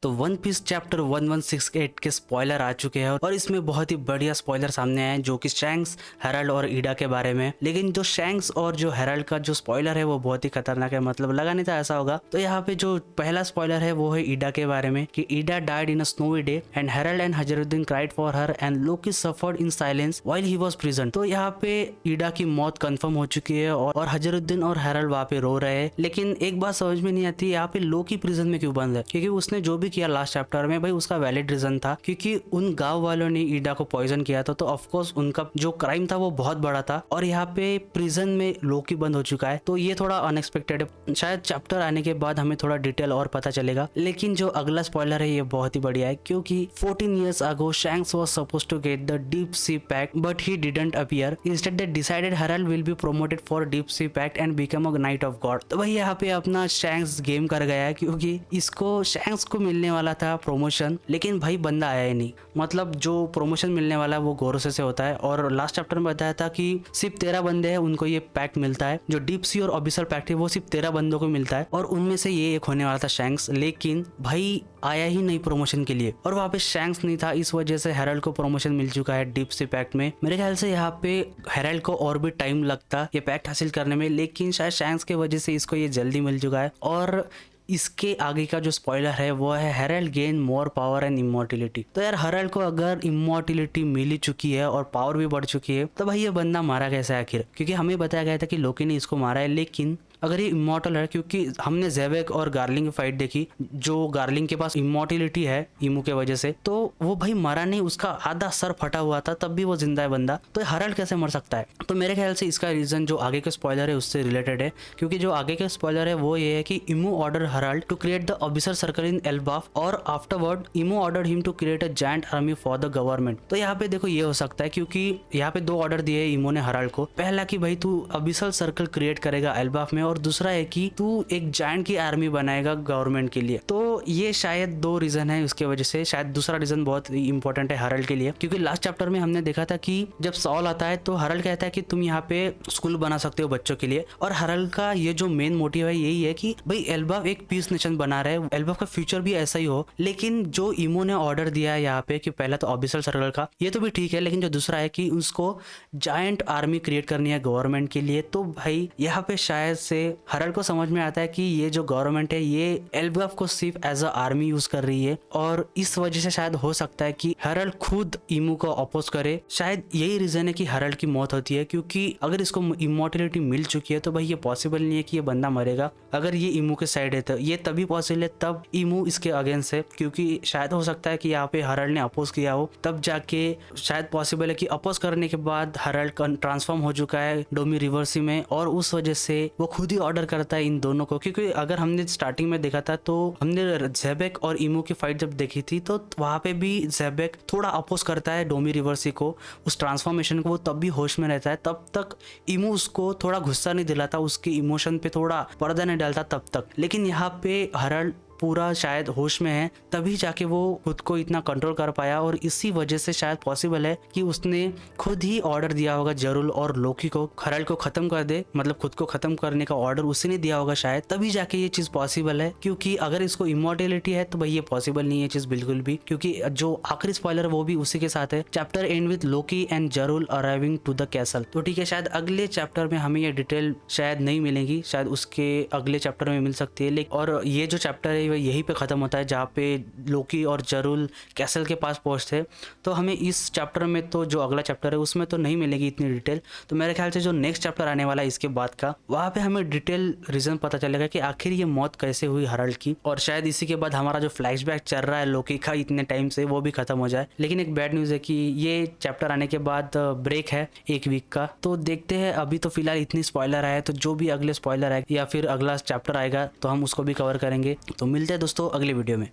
तो one piece chapter 1168 के spoiler आ चुके हैं और इसमें बहुत ही बढ़िया स्पॉइलर सामने आए हैं जो कि शैंक्स, हेराल्ड और ईडा के बारे में। लेकिन जो शैंक्स और जो हेराल्ड का जो स्पॉइलर है वो बहुत ही खतरनाक है, मतलब लगा नहीं था ऐसा होगा। तो यहाँ पे जो पहला स्पॉइलर है वो है ईडा के बारे में कि Ida died in a snowy day and Harald and Hajrudin cried for her and Loki suffered in silence while he was prison. तो यहाँ पे ईडा की मौत कंफर्म हो चुकी है और हजरुद्दीन और हेराल्ड वहाँ पे रो रहे हैं। लेकिन एक बात समझ में नहीं आती, यहाँ पे लोकी प्रिजन में क्यों बंद है? क्योंकि उसने जो भी किया लास्ट चैप्टर में भाई उसका वैलिड रीजन था, क्योंकि उन गांव वालों ने ईडा को पॉइजन किया था। तो ऑफकोर्स उनका जो क्राइम था वो बहुत बड़ा था और यहाँ पे प्रिजन में लोकी बंद हो चुका है। तो ये थोड़ा अनएक्सपेक्टेड है, शायद चैप्टर आने के बाद हमें थोड़ा डिटेल और पता चलेगा। लेकिन जो अगला स्पॉइलर है ये बहुत ही बढ़िया है, क्योंकि 14 years ago Shanks was supposed to get the Deep Sea Pact but he didn't appear. Instead they decided Herald will be promoted for Deep Sea Pact and become a Knight of God. तो भाई यहाँ पे अपना shanks game कर गया है, क्योंकि इसको शैंक्स को मिलने वाला था प्रमोशन, लेकिन भाई बंदा आया ही नहीं। मतलब जो प्रमोशन मिलने वाला है वो गोरोसे से होता है और लास्ट चैप्टर में बताया था कि सिर्फ 13 बंदे हैं उनको ये पैक्ट मिलता है। जो डीप सी और ऑबिसल पैक्ट है वो सिर्फ 13 बंदों को मिलता है और उनमें से ये एक होने वाला था शैंक्स। लेकिन भाई आया ही नहीं प्रमोशन के लिए और वहाँ पे शैंक्स नहीं था, इस वजह से हेराल्ड को प्रमोशन मिल चुका है डीप सी पैक्ट में। मेरे ख्याल से यहाँ पे हेराल्ड को और भी टाइम लगता ये पैक्ट हासिल करने में, लेकिन शायद शैंक्स के वजह से इसको ये जल्दी मिल चुका है। और इसके आगे का जो स्पॉइलर है वो है Harald gain more power and immortality. तो यार हेराल्ड को अगर इमॉर्टिलिटी मिल ही चुकी है और पावर भी बढ़ चुकी है तो भाई ये बंदा मारा कैसे आखिर? क्योंकि हमें बताया गया था कि लोकी ने इसको मारा है, लेकिन अगर ये इमॉर्टल है, क्योंकि हमने ज़ेबेक और गार्लिंग की फाइट देखी, जो गार्लिंग के पास इमॉर्टिलिटी है इमू के वजह से, तो वो भाई मरा नहीं, उसका आधा सर फटा हुआ था तब भी वो जिंदा है बंदा। तो हेराल्ड कैसे मर सकता है? तो मेरे ख्याल से इसका रीजन जो आगे के स्पॉइलर है उससे रिलेटेड है, क्योंकि जो आगे के स्पॉइलर है वो ये है कि Imu order Harald to create the officer circle in Elbaf और afterward Imu order him to create a giant army for the government. तो यहाँ पे देखो ये हो सकता है, क्योंकि यहाँ पे 2 ऑर्डर दिए इमू ने हेराल्ड को। पहला कि भाई तू ऑफिसर सर्कल क्रिएट करेगा एल्बाफ में, और दूसरा है कि तू एक जायंट की आर्मी बनाएगा गवर्नमेंट के लिए। तो ये शायद 2 रीजन है उसके वजह से। शायद दूसरा रीजन बहुत इंपॉर्टेंट है हेराल्ड के लिए, क्योंकि लास्ट चैप्टर में हमने देखा था कि जब सॉल आता है तो हेराल्ड कहता है कि तुम यहाँ पे स्कूल बना सकते हो बच्चों के लिए, और हेराल्ड का ये जो मेन मोटिव है यही है कि भाई एल्बाफ एक पीस नेशन बना रहा है, एल्बाफ का फ्यूचर भी ऐसा ही हो। लेकिन जो इमो ने ऑर्डर दिया है यहाँ पे कि पहला तो ऑफिसर सर्कल का, ये तो भी ठीक है, लेकिन जो दूसरा है कि उसको जायंट आर्मी क्रिएट करनी है गवर्नमेंट के लिए। तो भाई यहाँ पे शायद से हेराल्ड को समझ में आता है कि ये जो गवर्नमेंट है ये एल्बाफ को सिर्फ एज अ आर्मी यूज कर रही है, और इस वजह से शायद हो सकता है कि हेराल्ड खुद इमू को अपोज करे। शायद यही रीजन है कि हेराल्ड की मौत होती है, क्योंकि अगर इसको इमॉर्टिलिटी मिल चुकी है तो भाई ये पॉसिबल नहीं है कि ये बंदा मरेगा। अगर ये इमू के साइड है तो ये तभी पॉसिबल है तब इमू इसके अगेंस्ट है, क्योंकि शायद हो सकता है कि यहाँ पे हेराल्ड ने अपोज किया हो, तब जाके शायद पॉसिबल है कि अपोज करने के बाद हेराल्ड ट्रांसफॉर्म हो चुका है डोमी रिवर्सी में, और उस वजह से वो खुद ही ऑर्डर करता है इन दोनों को। क्योंकि अगर हमने स्टार्टिंग में देखा था तो हमने ज़ेबेक और इमू की फाइट जब देखी थी तो वहां पे भी ज़ेबेक थोड़ा अपोज करता है डोमी रिवर्सी को, उस ट्रांसफॉर्मेशन को, वो तब भी होश में रहता है। तब तक इमू उसको थोड़ा गुस्सा नहीं दिलाता, उसकी इमोशन पे थोड़ा पर्दा नहीं डालता तब तक। लेकिन यहाँ पे हेराल्ड पूरा शायद होश में है, तभी जाके वो खुद को इतना कंट्रोल कर पाया, और इसी वजह से शायद पॉसिबल है कि उसने खुद ही ऑर्डर दिया होगा जरूल और लोकी को हेराल्ड को खत्म कर दे, मतलब खुद को खत्म करने का ऑर्डर उसी ने दिया होगा शायद, तभी जाके ये चीज पॉसिबल है। क्योंकि अगर इसको इमॉर्टिलिटी है तो भाई ये पॉसिबल नहीं है चीज बिल्कुल भी, क्योंकि जो आखिरी स्पॉइलर वो भी उसी के साथ है। Chapter end with Loki and Jarul arriving to the castle. तो ठीक है, शायद अगले चैप्टर में हमें ये डिटेल शायद नहीं मिलेगी, शायद उसके अगले चैप्टर में मिल सकती है। लेकिन और ये जो चैप्टर है यही पे खत्म होता है जहाँ पे लोकी और जरूल कैसल के पास पहुंचते। तो हमें इस चैप्टर में तो जो अगला चैप्टर है उसमें तो नहीं मिलेगी इतनी डिटेल। तो मेरे ख्याल से जो नेक्स्ट चैप्टर आने वाला है इसके बाद का, वहाँ पे हमें डिटेल रीजन पता चलेगा कि आखिर ये मौत कैसे हुई हेराल्ड की, और शायद इसी के बाद हमारा जो फ्लैशबैक चल रहा है लोकी का इतने टाइम से वो भी खत्म हो जाए। लेकिन एक बैड न्यूज़ है कि ये चैप्टर आने के बाद ब्रेक है 1 वीक का, तो देखते हैं। अभी तो फिलहाल इतनी स्पॉइलर आया, तो जो भी अगले स्पॉइलर आएगा या फिर अगला चैप्टर आएगा तो हम उसको भी कवर करेंगे। तो मिलते हैं दोस्तों अगले वीडियो में।